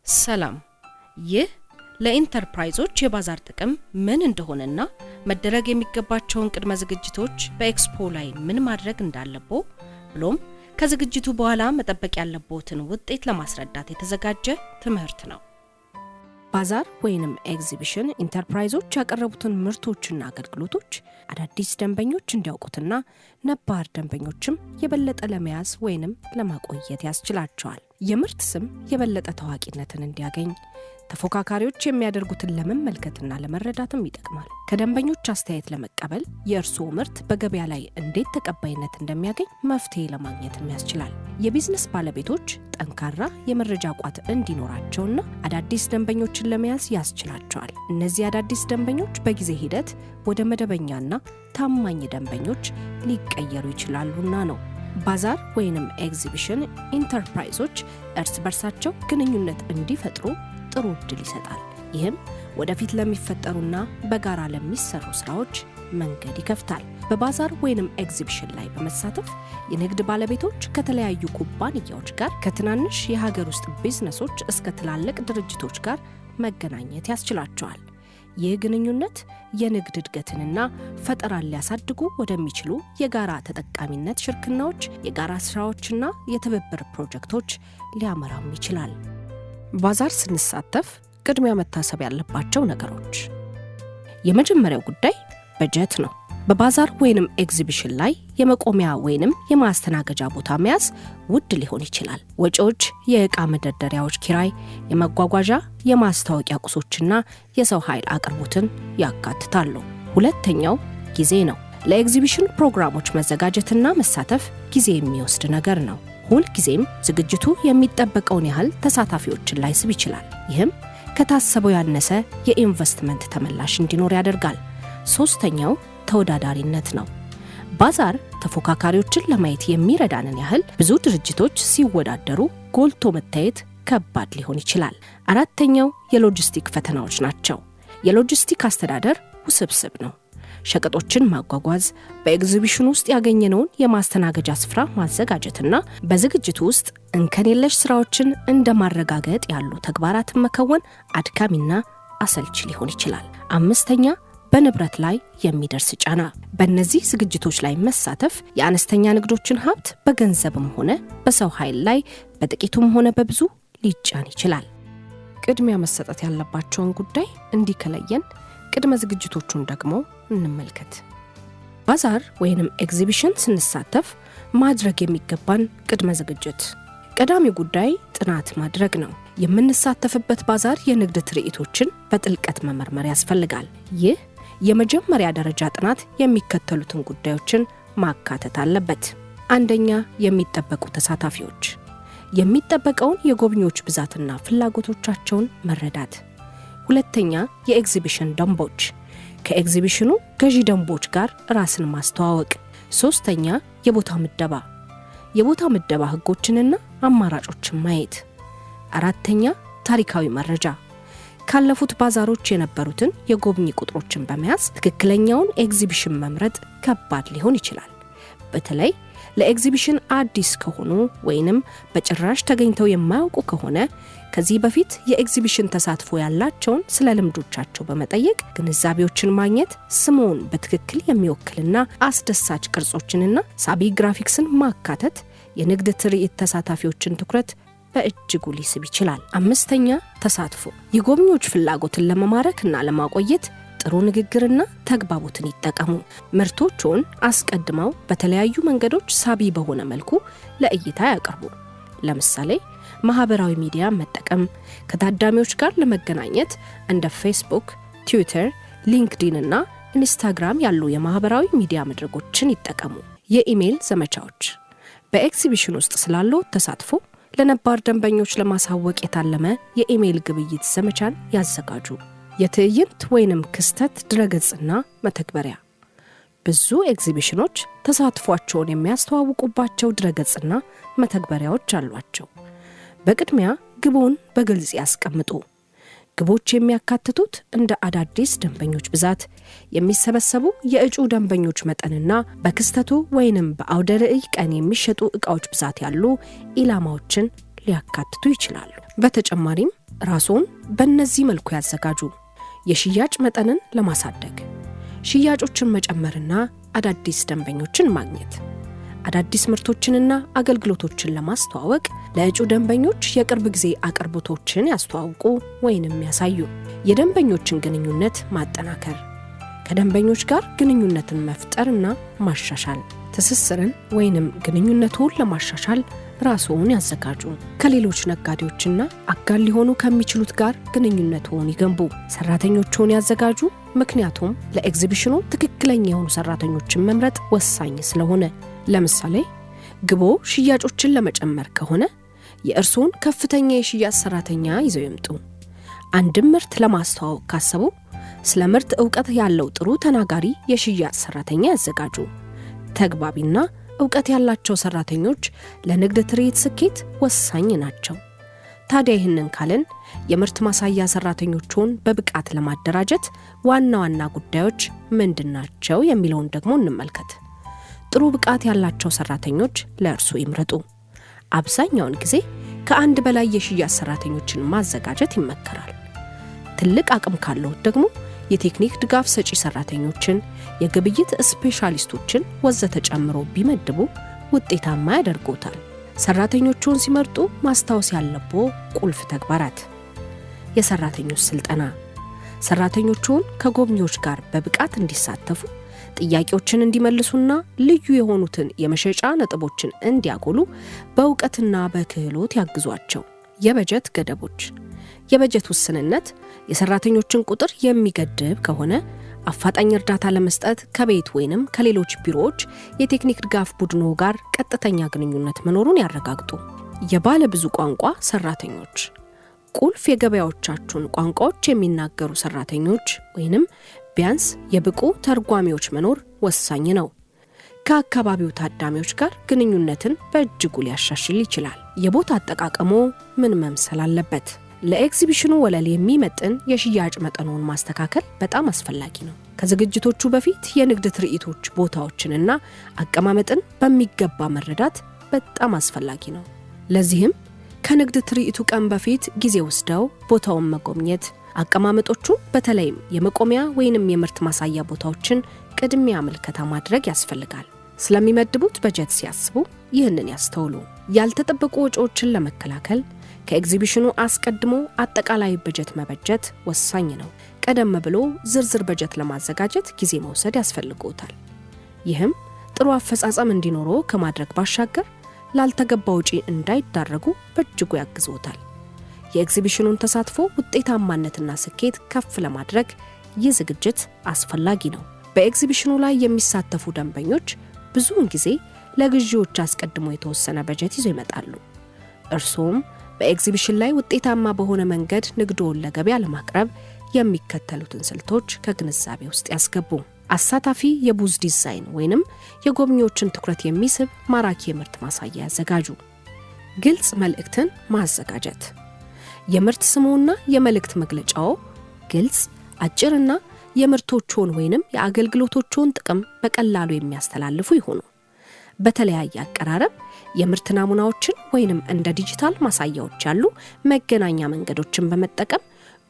ሰላም ይህ ለኢንተርፕራይዞች የባዛር ጥቅም ምን እንደሆነና መደረግ የሚገባቸውን ቅድመ ዝግጅቶች በኤክስፖ ላይ ምን ማድረግ እንዳለበው ብሎም ከዝግጅቱ በኋላ መጠበቅ ያለበትን ውጤት ለማስረዳት የተዘጋጀ ትምህርት ነው። ባዛር ወይንም ኤግዚቢሽን ኢንተርፕራይዞች ያቀረቡትን ምርቶችና አገልግሎቶች አዳዲስ ደንበኞች እንዲያውቁትና ነባር ደንበኞችም የበለጠ ለመያዝ ወይንም ለማቆየት ያስችላቸዋል። የምርት ስም የበለጠ ታዋቂነትን እንዲያገኝ ተፎካካሪዎች የሚያደርጉትን ለመመልከትና ለመረዳትም ይጠቅማል። ከደንበኞች አስተያየት ለመቀበል የእርስዎ ምርት በገበያ ላይ እንዴት ተቀባይነት እንደሚያገኝ መፍትሄ ለማግኘትም ያስችላል። የቢዝነስ ባለቤቶች ጠንካራ የመረጃ ቋት እንዲኖራቸውና አዳዲስ ደንበኞችን ለመያዝ ያስችላቸዋል። እነዚህ አዳዲስ ደንበኞች በጊዜ ሂደት ወደ መደበኛና ታማኝ ደንበኞች ሊቀየሩ ይችላሉና ነው። ባዛር ወይንም ኤግዚቢሽን ኢንተርፕራይዞች እርስ በርሳቸው ግንኙነት እንዲፈጥሩ ጥሩ ዕድል ይሰጣል። ይህም ወደፊት ለሚፈጠሩና በጋራ ለሚሰሩ ስራዎች መንገድ ይከፍታል። በባዛር ወይንም ኤግዚቢሽን ላይ በመሳተፍ የንግድ ባለቤቶች ከተለያዩ ኩባንያዎች ጋር ከትናንሽ የሀገር ውስጥ ቢዝነሶች እስከ ትላልቅ ድርጅቶች ጋር መገናኘት ያስችላቸዋል። ይህ ግንኙነት የንግድ እድገትንና ፈጠራን ሊያሳድጉ ወደሚችሉ የጋራ ተጠቃሚነት ሽርክናዎች፣ የጋራ ስራዎችና የትብብር ፕሮጀክቶች ሊያመራም ይችላል። ባዛር ስንሳተፍ ቅድሚያ መታሰብ ያለባቸው ነገሮች፣ የመጀመሪያው ጉዳይ በጀት ነው። በባዛር ወይንም ኤግዚቢሽን ላይ የመቆሚያ ወይንም የማስተናገጃ ቦታ መያዝ ውድ ሊሆን ይችላል። ወጪዎች የዕቃ መደርደሪያዎች ኪራይ፣ የመጓጓዣ፣ የማስታወቂያ ቁሶችና የሰው ኃይል አቅርቦትን ያካትታሉ። ሁለተኛው ጊዜ ነው። ለኤግዚቢሽን ፕሮግራሞች መዘጋጀትና መሳተፍ ጊዜ የሚወስድ ነገር ነው። ሁል ጊዜም ዝግጅቱ የሚጠበቀውን ያህል ተሳታፊዎችን ላይስብ ይችላል። ይህም ከታሰበው ያነሰ የኢንቨስትመንት ተመላሽ እንዲኖር ያደርጋል። ሶስተኛው ተወዳዳሪነት ነው። ባዛር ተፎካካሪዎችን ለማየት የሚረዳንን ያህል ብዙ ድርጅቶች ሲወዳደሩ ጎልቶ መታየት ከባድ ሊሆን ይችላል። አራተኛው የሎጂስቲክ ፈተናዎች ናቸው። የሎጂስቲክ አስተዳደር ውስብስብ ነው። ሸቀጦችን ማጓጓዝ፣ በኤግዚቢሽን ውስጥ ያገኘነውን የማስተናገጃ ስፍራ ማዘጋጀትና በዝግጅቱ ውስጥ እንከን የለሽ ስራዎችን እንደማረጋገጥ ያሉ ተግባራትን መከወን አድካሚና አሰልቺ ሊሆን ይችላል። አምስተኛ በንብረት ላይ የሚደርስ ጫና። በእነዚህ ዝግጅቶች ላይ መሳተፍ የአነስተኛ ንግዶችን ሀብት በገንዘብም ሆነ በሰው ኃይል ላይ በጥቂቱም ሆነ በብዙ ሊጫን ይችላል። ቅድሚያ መሰጠት ያለባቸውን ጉዳይ እንዲከለየን ቅድመ ዝግጅቶቹን ደግሞ እንመልከት። ባዛር ወይንም ኤግዚቢሽን ስንሳተፍ ማድረግ የሚገባን ቅድመ ዝግጅት፣ ቀዳሚው ጉዳይ ጥናት ማድረግ ነው። የምንሳተፍበት ባዛር የንግድ ትርኢቶችን በጥልቀት መመርመር ያስፈልጋል። ይህ የመጀመሪያ ደረጃ ጥናት የሚከተሉትን ጉዳዮችን ማካተት አለበት። አንደኛ፣ የሚጠበቁ ተሳታፊዎች፣ የሚጠበቀውን የጎብኚዎች ብዛትና ፍላጎቶቻቸውን መረዳት። ሁለተኛ፣ የኤግዚቢሽን ደንቦች፣ ከኤግዚቢሽኑ ገዢ ደንቦች ጋር ራስን ማስተዋወቅ። ሶስተኛ፣ የቦታ ምደባ፣ የቦታ ምደባ ህጎችንና አማራጮችን ማየት። አራተኛ፣ ታሪካዊ መረጃ፣ ካለፉት ባዛሮች የነበሩትን የጎብኚ ቁጥሮችን በመያዝ ትክክለኛውን ኤግዚቢሽን መምረጥ ከባድ ሊሆን ይችላል። በተለይ ለኤግዚቢሽን አዲስ ከሆኑ ወይንም በጭራሽ ተገኝተው የማያውቁ ከሆነ ከዚህ በፊት የኤግዚቢሽን ተሳትፎ ያላቸውን ስለ ልምዶቻቸው በመጠየቅ ግንዛቤዎችን ማግኘት፣ ስሙን በትክክል የሚወክልና አስደሳች ቅርጾችንና ሳቢ ግራፊክስን ማካተት የንግድ ትርኢት ተሳታፊዎችን ትኩረት በእጅጉ ሊስብ ይችላል። አምስተኛ፣ ተሳትፎ፣ የጎብኚዎች ፍላጎትን ለመማረክና ለማቆየት ጥሩ ንግግርና ተግባቦትን ይጠቀሙ። ምርቶቹን አስቀድመው በተለያዩ መንገዶች ሳቢ በሆነ መልኩ ለእይታ ያቀርቡ። ለምሳሌ ማህበራዊ ሚዲያ መጠቀም፣ ከታዳሚዎች ጋር ለመገናኘት እንደ ፌስቡክ፣ ትዊተር፣ ሊንክድኢን እና ኢንስታግራም ያሉ የማህበራዊ ሚዲያ መድረኮችን ይጠቀሙ። የኢሜል ዘመቻዎች፣ በኤግዚቢሽን ውስጥ ስላለው ተሳትፎ ለነባር ደንበኞች ለማሳወቅ የታለመ የኢሜል ግብይት ዘመቻን ያዘጋጁ። የትዕይንት ወይንም ክስተት ድረገጽና መተግበሪያ፣ ብዙ ኤግዚቢሽኖች ተሳትፏቸውን የሚያስተዋውቁባቸው ድረገጽና መተግበሪያዎች አሏቸው። በቅድሚያ ግቡን በግልጽ ያስቀምጡ። ግቦች የሚያካትቱት እንደ አዳዲስ ደንበኞች ብዛት፣ የሚሰበሰቡ የእጩ ደንበኞች መጠንና በክስተቱ ወይንም በአውደ ርዕይ ቀን የሚሸጡ ዕቃዎች ብዛት ያሉ ኢላማዎችን ሊያካትቱ ይችላሉ። በተጨማሪም ራስዎን በእነዚህ መልኩ ያዘጋጁ። የሽያጭ መጠንን ለማሳደግ ሽያጮችን መጨመርና አዳዲስ ደንበኞችን ማግኘት። አዳዲስ ምርቶችንና አገልግሎቶችን ለማስተዋወቅ ለእጩ ደንበኞች የቅርብ ጊዜ አቅርቦቶችን ያስተዋውቁ ወይንም ያሳዩ። የደንበኞችን ግንኙነት ማጠናከር። ከደንበኞች ጋር ግንኙነትን መፍጠርና ማሻሻል። ትስስርን ወይንም ግንኙነቱን ለማሻሻል ራስዎን ያዘጋጁ። ከሌሎች ነጋዴዎችና አጋር ሊሆኑ ከሚችሉት ጋር ግንኙነቱን ይገንቡ። ሰራተኞቹን ያዘጋጁ፣ ምክንያቱም ለኤግዚቢሽኑ ትክክለኛ የሆኑ ሰራተኞችን መምረጥ ወሳኝ ስለሆነ። ለምሳሌ ግቦ ሽያጮችን ለመጨመር ከሆነ የእርስዎን ከፍተኛ የሽያጭ ሰራተኛ ይዘው ይምጡ። አንድም ምርት ለማስተዋወቅ ካሰቡ ስለ ምርት ዕውቀት ያለው ጥሩ ተናጋሪ የሽያጭ ሰራተኛ ያዘጋጁ። ተግባቢና ዕውቀት ያላቸው ሰራተኞች ለንግድ ትርኢት ስኬት ወሳኝ ናቸው። ታዲያ ይህንን ካልን የምርት ማሳያ ሰራተኞቹን በብቃት ለማደራጀት ዋና ዋና ጉዳዮች ምንድናቸው የሚለውን ደግሞ እንመልከት። ጥሩ ብቃት ያላቸው ሰራተኞች ለእርሱ ይምረጡ። አብዛኛውን ጊዜ ከአንድ በላይ የሽያጭ ሰራተኞችን ማዘጋጀት ይመከራል። ትልቅ አቅም ካለው ደግሞ የቴክኒክ ድጋፍ ሰጪ ሰራተኞችን፣ የግብይት ስፔሻሊስቶችን ወዘተ ጨምሮ ቢመድቡ ውጤታማ ያደርጎታል። ሰራተኞቹን ሲመርጡ ማስታወስ ያለብዎ ቁልፍ ተግባራት። የሰራተኞች ስልጠና። ሰራተኞቹን ከጎብኚዎች ጋር በብቃት እንዲሳተፉ፣ ጥያቄዎችን እንዲመልሱና ልዩ የሆኑትን የመሸጫ ነጥቦችን እንዲያጎሉ በእውቀትና በክህሎት ያግዟቸው። የበጀት ገደቦች። የበጀት ውስንነት የሰራተኞችን ቁጥር የሚገድብ ከሆነ አፋጣኝ እርዳታ ለመስጠት ከቤት ወይንም ከሌሎች ቢሮዎች የቴክኒክ ድጋፍ ቡድኖ ጋር ቀጥተኛ ግንኙነት መኖሩን ያረጋግጡ። የባለ ብዙ ቋንቋ ሰራተኞች። ቁልፍ የገበያዎቻችሁን ቋንቋዎች የሚናገሩ ሰራተኞች ወይንም ቢያንስ የብቁ ተርጓሚዎች መኖር ወሳኝ ነው። ከአካባቢው ታዳሚዎች ጋር ግንኙነትን በእጅጉ ሊያሻሽል ይችላል። የቦታ አጠቃቀሞ ምን መምሰል አለበት? ለኤግዚቢሽኑ ወለል የሚመጥን የሽያጭ መጠኑን ማስተካከል በጣም አስፈላጊ ነው። ከዝግጅቶቹ በፊት የንግድ ትርኢቶች ቦታዎችንና አቀማመጥን በሚገባ መረዳት በጣም አስፈላጊ ነው። ለዚህም ከንግድ ትርኢቱ ቀን በፊት ጊዜ ወስደው ቦታውን መጎብኘት፣ አቀማመጦቹን በተለይም የመቆሚያ ወይንም የምርት ማሳያ ቦታዎችን ቅድሚያ ምልከታ ማድረግ ያስፈልጋል። ስለሚመድቡት በጀት ሲያስቡ ይህንን ያስተውሉ። ያልተጠበቁ ወጪዎችን ለመከላከል ከኤግዚቢሽኑ አስቀድሞ አጠቃላይ በጀት መበጀት ወሳኝ ነው። ቀደም ብሎ ዝርዝር በጀት ለማዘጋጀት ጊዜ መውሰድ ያስፈልጎታል። ይህም ጥሩ አፈጻጸም እንዲኖረው ከማድረግ ባሻገር ላልተገባ ወጪ እንዳይዳረጉ በእጅጉ ያግዞታል። የኤግዚቢሽኑን ተሳትፎ ውጤታማነትና ስኬት ከፍ ለማድረግ ይህ ዝግጅት አስፈላጊ ነው። በኤግዚቢሽኑ ላይ የሚሳተፉ ደንበኞች ብዙውን ጊዜ ለግዢዎች አስቀድሞ የተወሰነ በጀት ይዘው ይመጣሉ። እርሶም በኤግዚቢሽን ላይ ውጤታማ በሆነ መንገድ ንግዶን ለገበያ ለማቅረብ የሚከተሉትን ስልቶች ከግንዛቤ ውስጥ ያስገቡ። አሳታፊ የቡዝ ዲዛይን ወይንም የጎብኚዎችን ትኩረት የሚስብ ማራኪ የምርት ማሳያ ያዘጋጁ። ግልጽ መልእክትን ማዘጋጀት። የምርት ስሙና የመልእክት መግለጫው ግልጽ፣ አጭርና የምርቶቹን ወይንም የአገልግሎቶቹን ጥቅም በቀላሉ የሚያስተላልፉ ይሆኑ። በተለያየ አቀራረብ የምርት ናሙናዎችን ወይንም እንደ ዲጂታል ማሳያዎች ያሉ መገናኛ መንገዶችን በመጠቀም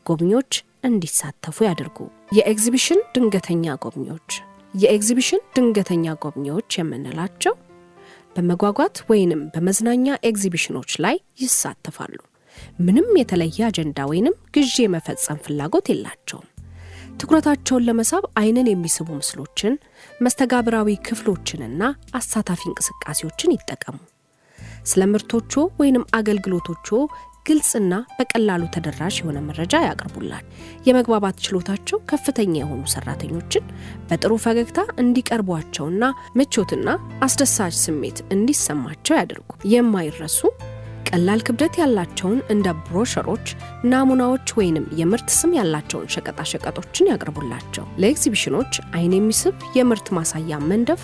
ጎብኚዎች እንዲሳተፉ ያድርጉ። የኤግዚቢሽን ድንገተኛ ጎብኚዎች። የኤግዚቢሽን ድንገተኛ ጎብኚዎች የምንላቸው በመጓጓት ወይንም በመዝናኛ ኤግዚቢሽኖች ላይ ይሳተፋሉ። ምንም የተለየ አጀንዳ ወይንም ግዢ የመፈጸም ፍላጎት የላቸውም። ትኩረታቸውን ለመሳብ አይንን የሚስቡ ምስሎችን፣ መስተጋብራዊ ክፍሎችንና አሳታፊ እንቅስቃሴዎችን ይጠቀሙ። ስለ ምርቶቹ ወይንም አገልግሎቶቹ ግልጽና በቀላሉ ተደራሽ የሆነ መረጃ ያቀርቡላል። የመግባባት ችሎታቸው ከፍተኛ የሆኑ ሰራተኞችን በጥሩ ፈገግታ እንዲቀርቧቸውና ምቾትና አስደሳች ስሜት እንዲሰማቸው ያደርጉ። የማይረሱ ቀላል ክብደት ያላቸውን እንደ ብሮሸሮች፣ ናሙናዎች ወይንም የምርት ስም ያላቸውን ሸቀጣሸቀጦችን ያቀርቡላቸው። ለኤግዚቢሽኖች አይን የሚስብ የምርት ማሳያ መንደፍ፣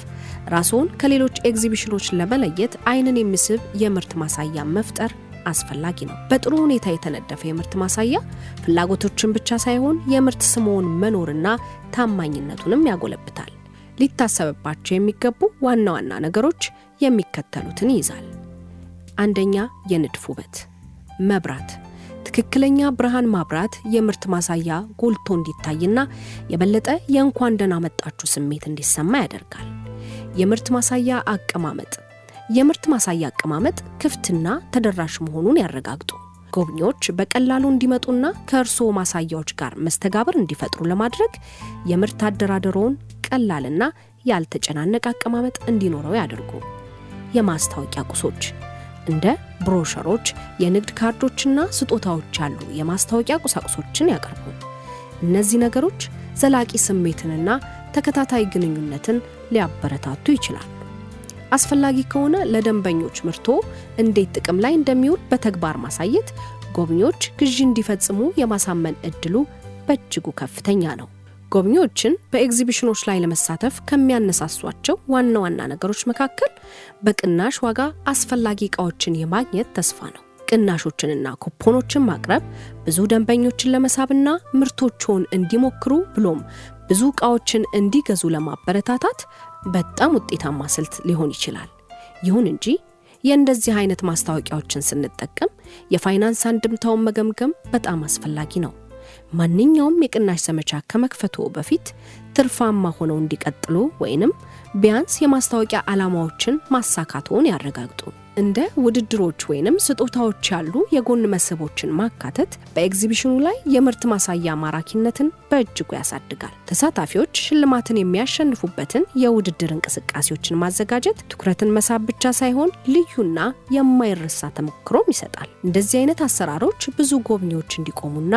ራስዎን ከሌሎች ኤግዚቢሽኖች ለመለየት አይንን የሚስብ የምርት ማሳያ መፍጠር አስፈላጊ ነው። በጥሩ ሁኔታ የተነደፈ የምርት ማሳያ ፍላጎቶችን ብቻ ሳይሆን የምርት ስምዎን መኖርና ታማኝነቱንም ያጎለብታል። ሊታሰብባቸው የሚገቡ ዋና ዋና ነገሮች የሚከተሉትን ይይዛል። አንደኛ፣ የንድፍ ውበት። መብራት፣ ትክክለኛ ብርሃን ማብራት የምርት ማሳያ ጎልቶ እንዲታይና የበለጠ የእንኳን ደህና መጣችሁ ስሜት እንዲሰማ ያደርጋል። የምርት ማሳያ አቀማመጥ ክፍትና ተደራሽ መሆኑን ያረጋግጡ። ጎብኚዎች በቀላሉ እንዲመጡና ከእርስዎ ማሳያዎች ጋር መስተጋብር እንዲፈጥሩ ለማድረግ የምርት አደራደሮውን ቀላልና ያልተጨናነቀ አቀማመጥ እንዲኖረው ያድርጉ። የማስታወቂያ ቁሶች እንደ ብሮሸሮች፣ የንግድ ካርዶችና ስጦታዎች ያሉ የማስታወቂያ ቁሳቁሶችን ያቀርቡ። እነዚህ ነገሮች ዘላቂ ስሜትንና ተከታታይ ግንኙነትን ሊያበረታቱ ይችላሉ። አስፈላጊ ከሆነ ለደንበኞች ምርቶ እንዴት ጥቅም ላይ እንደሚውል በተግባር ማሳየት ጎብኚዎች ግዢ እንዲፈጽሙ የማሳመን እድሉ በእጅጉ ከፍተኛ ነው። ጎብኚዎችን በኤግዚቢሽኖች ላይ ለመሳተፍ ከሚያነሳሷቸው ዋና ዋና ነገሮች መካከል በቅናሽ ዋጋ አስፈላጊ ዕቃዎችን የማግኘት ተስፋ ነው። ቅናሾችንና ኩፖኖችን ማቅረብ ብዙ ደንበኞችን ለመሳብና ምርቶችን እንዲሞክሩ ብሎም ብዙ ዕቃዎችን እንዲገዙ ለማበረታታት በጣም ውጤታማ ስልት ሊሆን ይችላል። ይሁን እንጂ የእንደዚህ አይነት ማስታወቂያዎችን ስንጠቀም የፋይናንስ አንድምታውን መገምገም በጣም አስፈላጊ ነው። ማንኛውም የቅናሽ ዘመቻ ከመክፈቱ በፊት ትርፋማ ሆነው እንዲቀጥሉ ወይንም ቢያንስ የማስታወቂያ ዓላማዎችን ማሳካቱን ያረጋግጡ። እንደ ውድድሮች ወይንም ስጦታዎች ያሉ የጎን መስህቦችን ማካተት በኤግዚቢሽኑ ላይ የምርት ማሳያ ማራኪነትን በእጅጉ ያሳድጋል። ተሳታፊዎች ሽልማትን የሚያሸንፉበትን የውድድር እንቅስቃሴዎችን ማዘጋጀት ትኩረትን መሳብ ብቻ ሳይሆን ልዩና የማይረሳ ተሞክሮም ይሰጣል። እንደዚህ አይነት አሰራሮች ብዙ ጎብኚዎች እንዲቆሙና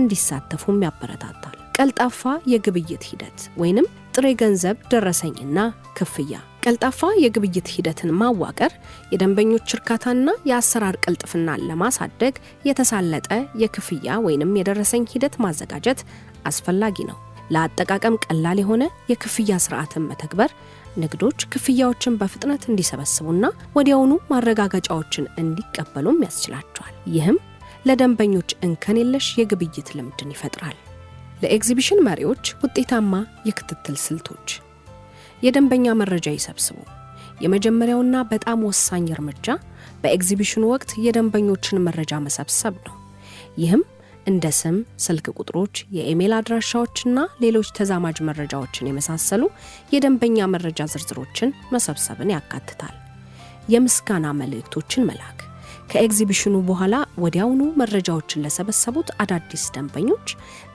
እንዲሳተፉም ያበረታታል። ቀልጣፋ የግብይት ሂደት ወይንም ጥሬ ገንዘብ ደረሰኝና ክፍያ። ቀልጣፋ የግብይት ሂደትን ማዋቀር የደንበኞች እርካታና የአሰራር ቅልጥፍናን ለማሳደግ የተሳለጠ የክፍያ ወይንም የደረሰኝ ሂደት ማዘጋጀት አስፈላጊ ነው። ለአጠቃቀም ቀላል የሆነ የክፍያ ስርዓትን መተግበር ንግዶች ክፍያዎችን በፍጥነት እንዲሰበስቡና ወዲያውኑ ማረጋገጫዎችን እንዲቀበሉም ያስችላቸዋል። ይህም ለደንበኞች እንከን የለሽ የግብይት ልምድን ይፈጥራል። ለኤግዚቢሽን መሪዎች ውጤታማ የክትትል ስልቶች። የደንበኛ መረጃ ይሰብስቡ። የመጀመሪያውና በጣም ወሳኝ እርምጃ በኤግዚቢሽኑ ወቅት የደንበኞችን መረጃ መሰብሰብ ነው። ይህም እንደ ስም፣ ስልክ ቁጥሮች፣ የኢሜል አድራሻዎችና ሌሎች ተዛማጅ መረጃዎችን የመሳሰሉ የደንበኛ መረጃ ዝርዝሮችን መሰብሰብን ያካትታል። የምስጋና መልእክቶችን መላክ። ከኤግዚቢሽኑ በኋላ ወዲያውኑ መረጃዎችን ለሰበሰቡት አዳዲስ ደንበኞች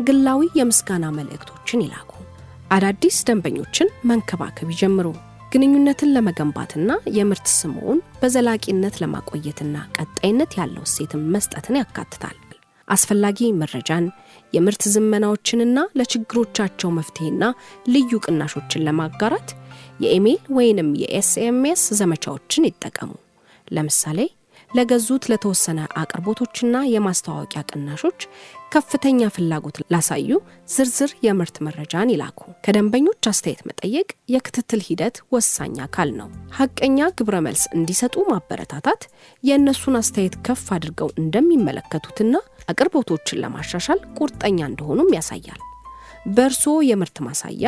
ግላዊ የምስጋና መልእክቶችን ይላኩ። አዳዲስ ደንበኞችን መንከባከብ ይጀምሩ። ግንኙነትን ለመገንባትና የምርት ስምዎን በዘላቂነት ለማቆየትና ቀጣይነት ያለው እሴትን መስጠትን ያካትታል። አስፈላጊ መረጃን፣ የምርት ዝመናዎችንና ለችግሮቻቸው መፍትሄና ልዩ ቅናሾችን ለማጋራት የኢሜል ወይንም የኤስኤምኤስ ዘመቻዎችን ይጠቀሙ። ለምሳሌ ለገዙት ለተወሰነ አቅርቦቶችና የማስተዋወቂያ ቅናሾች ከፍተኛ ፍላጎት ላሳዩ ዝርዝር የምርት መረጃን ይላኩ። ከደንበኞች አስተያየት መጠየቅ የክትትል ሂደት ወሳኝ አካል ነው። ሐቀኛ ግብረ መልስ እንዲሰጡ ማበረታታት የእነሱን አስተያየት ከፍ አድርገው እንደሚመለከቱትና አቅርቦቶችን ለማሻሻል ቁርጠኛ እንደሆኑም ያሳያል። በእርስዎ የምርት ማሳያ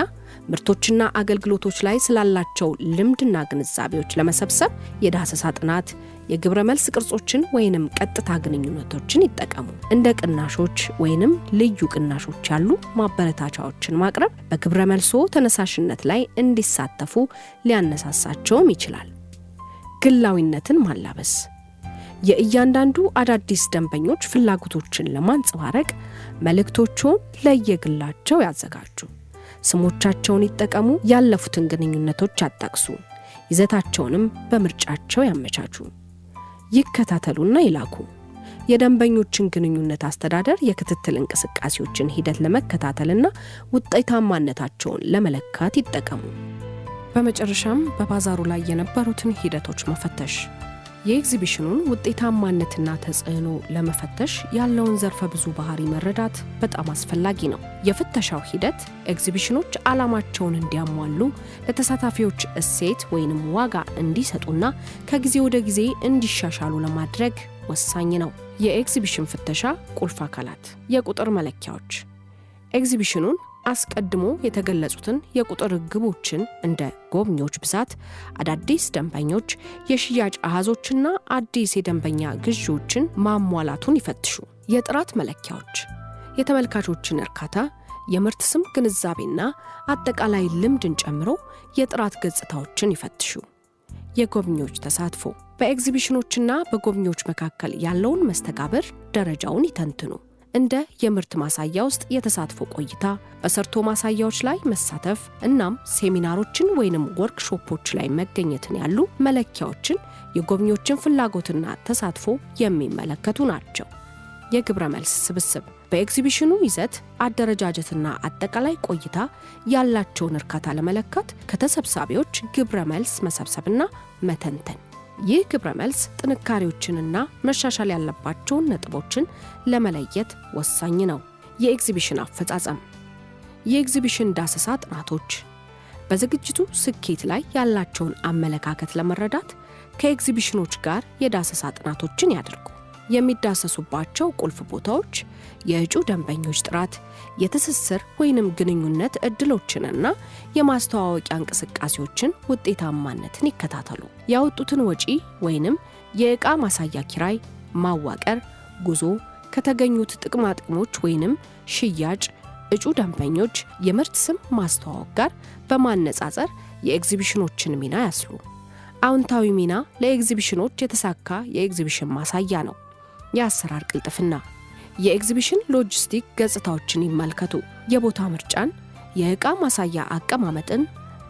ምርቶችና አገልግሎቶች ላይ ስላላቸው ልምድና ግንዛቤዎች ለመሰብሰብ የዳሰሳ ጥናት፣ የግብረ መልስ ቅርጾችን ወይንም ቀጥታ ግንኙነቶችን ይጠቀሙ። እንደ ቅናሾች ወይንም ልዩ ቅናሾች ያሉ ማበረታቻዎችን ማቅረብ በግብረ መልሶ ተነሳሽነት ላይ እንዲሳተፉ ሊያነሳሳቸውም ይችላል። ግላዊነትን ማላበስ። የእያንዳንዱ አዳዲስ ደንበኞች ፍላጎቶችን ለማንጸባረቅ መልእክቶቹን ለየግላቸው ያዘጋጁ። ስሞቻቸውን ይጠቀሙ። ያለፉትን ግንኙነቶች ያጣቅሱ። ይዘታቸውንም በምርጫቸው ያመቻቹ። ይከታተሉና ይላኩ። የደንበኞችን ግንኙነት አስተዳደር የክትትል እንቅስቃሴዎችን ሂደት ለመከታተልና ውጤታማነታቸውን ለመለካት ይጠቀሙ። በመጨረሻም በባዛሩ ላይ የነበሩትን ሂደቶች መፈተሽ። የኤግዚቢሽኑን ውጤታማነትና ተጽዕኖ ለመፈተሽ ያለውን ዘርፈ ብዙ ባህሪ መረዳት በጣም አስፈላጊ ነው። የፍተሻው ሂደት ኤግዚቢሽኖች ዓላማቸውን እንዲያሟሉ፣ ለተሳታፊዎች እሴት ወይንም ዋጋ እንዲሰጡና ከጊዜ ወደ ጊዜ እንዲሻሻሉ ለማድረግ ወሳኝ ነው። የኤግዚቢሽን ፍተሻ ቁልፍ አካላት። የቁጥር መለኪያዎች ኤግዚቢሽኑን አስቀድሞ የተገለጹትን የቁጥር ግቦችን እንደ ጎብኚዎች ብዛት፣ አዳዲስ ደንበኞች፣ የሽያጭ አሃዞችና አዲስ የደንበኛ ግዢዎችን ማሟላቱን ይፈትሹ። የጥራት መለኪያዎች የተመልካቾችን እርካታ፣ የምርት ስም ግንዛቤና አጠቃላይ ልምድን ጨምሮ የጥራት ገጽታዎችን ይፈትሹ። የጎብኚዎች ተሳትፎ በኤግዚቢሽኖችና በጎብኚዎች መካከል ያለውን መስተጋብር ደረጃውን ይተንትኑ። እንደ የምርት ማሳያ ውስጥ የተሳትፎ ቆይታ፣ በሰርቶ ማሳያዎች ላይ መሳተፍ እናም ሴሚናሮችን ወይንም ወርክሾፖች ላይ መገኘትን ያሉ መለኪያዎችን የጎብኚዎችን ፍላጎትና ተሳትፎ የሚመለከቱ ናቸው። የግብረ መልስ ስብስብ በኤግዚቢሽኑ ይዘት፣ አደረጃጀትና አጠቃላይ ቆይታ ያላቸውን እርካታ ለመለካት ከተሰብሳቢዎች ግብረ መልስ መሰብሰብና መተንተን። ይህ ግብረ መልስ ጥንካሬዎችንና መሻሻል ያለባቸውን ነጥቦችን ለመለየት ወሳኝ ነው። የኤግዚቢሽን አፈጻጸም የኤግዚቢሽን ዳሰሳ ጥናቶች በዝግጅቱ ስኬት ላይ ያላቸውን አመለካከት ለመረዳት ከኤግዚቢሽኖች ጋር የዳሰሳ ጥናቶችን ያድርጉ። የሚዳሰሱባቸው ቁልፍ ቦታዎች፣ የእጩ ደንበኞች ጥራት፣ የትስስር ወይንም ግንኙነት ዕድሎችንና የማስተዋወቂያ እንቅስቃሴዎችን ውጤታማነትን ይከታተሉ። ያወጡትን ወጪ ወይንም የዕቃ ማሳያ ኪራይ፣ ማዋቀር፣ ጉዞ፣ ከተገኙት ጥቅማጥቅሞች ወይንም ሽያጭ፣ እጩ ደንበኞች፣ የምርት ስም ማስተዋወቅ ጋር በማነጻጸር የኤግዚቢሽኖችን ሚና ያስሉ። አዎንታዊ ሚና ለኤግዚቢሽኖች የተሳካ የኤግዚቢሽን ማሳያ ነው። የአሰራር ቅልጥፍና የኤግዚቢሽን ሎጂስቲክ ገጽታዎችን ይመልከቱ። የቦታ ምርጫን፣ የዕቃ ማሳያ አቀማመጥን፣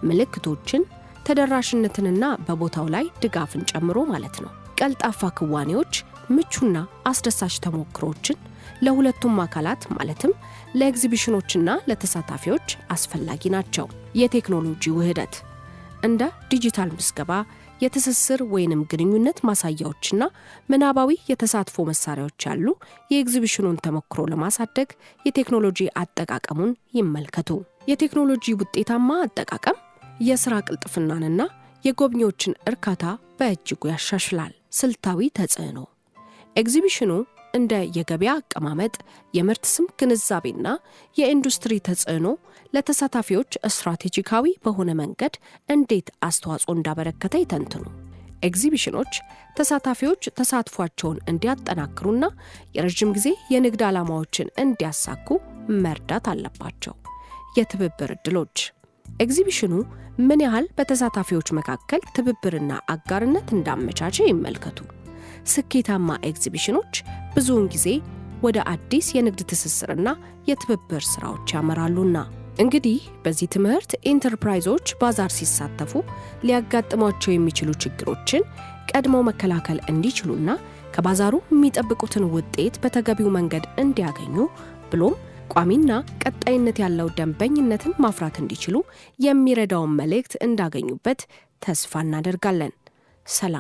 ምልክቶችን፣ ተደራሽነትንና በቦታው ላይ ድጋፍን ጨምሮ ማለት ነው። ቀልጣፋ ክዋኔዎች፣ ምቹና አስደሳች ተሞክሮችን ለሁለቱም አካላት ማለትም ለኤግዚቢሽኖችና ለተሳታፊዎች አስፈላጊ ናቸው። የቴክኖሎጂ ውህደት እንደ ዲጂታል ምዝገባ፣ የትስስር ወይንም ግንኙነት ማሳያዎችና ምናባዊ የተሳትፎ መሳሪያዎች ያሉ የኤግዚቢሽኑን ተሞክሮ ለማሳደግ የቴክኖሎጂ አጠቃቀሙን ይመልከቱ። የቴክኖሎጂ ውጤታማ አጠቃቀም የሥራ ቅልጥፍናንና የጎብኚዎችን እርካታ በእጅጉ ያሻሽላል። ስልታዊ ተጽዕኖ ኤግዚቢሽኑ እንደ የገበያ አቀማመጥ፣ የምርት ስም ግንዛቤና የኢንዱስትሪ ተጽዕኖ ለተሳታፊዎች ስትራቴጂካዊ በሆነ መንገድ እንዴት አስተዋጽኦ እንዳበረከተ ይተንትኑ። ኤግዚቢሽኖች ተሳታፊዎች ተሳትፏቸውን እንዲያጠናክሩና የረጅም ጊዜ የንግድ ዓላማዎችን እንዲያሳኩ መርዳት አለባቸው። የትብብር ዕድሎች ኤግዚቢሽኑ ምን ያህል በተሳታፊዎች መካከል ትብብርና አጋርነት እንዳመቻቸ ይመልከቱ። ስኬታማ ኤግዚቢሽኖች ብዙውን ጊዜ ወደ አዲስ የንግድ ትስስርና የትብብር ስራዎች ያመራሉና። እንግዲህ በዚህ ትምህርት ኢንተርፕራይዞች ባዛር ሲሳተፉ ሊያጋጥሟቸው የሚችሉ ችግሮችን ቀድመው መከላከል እንዲችሉና ከባዛሩ የሚጠብቁትን ውጤት በተገቢው መንገድ እንዲያገኙ ብሎም ቋሚና ቀጣይነት ያለው ደንበኝነትን ማፍራት እንዲችሉ የሚረዳውን መልእክት እንዳገኙበት ተስፋ እናደርጋለን። ሰላም።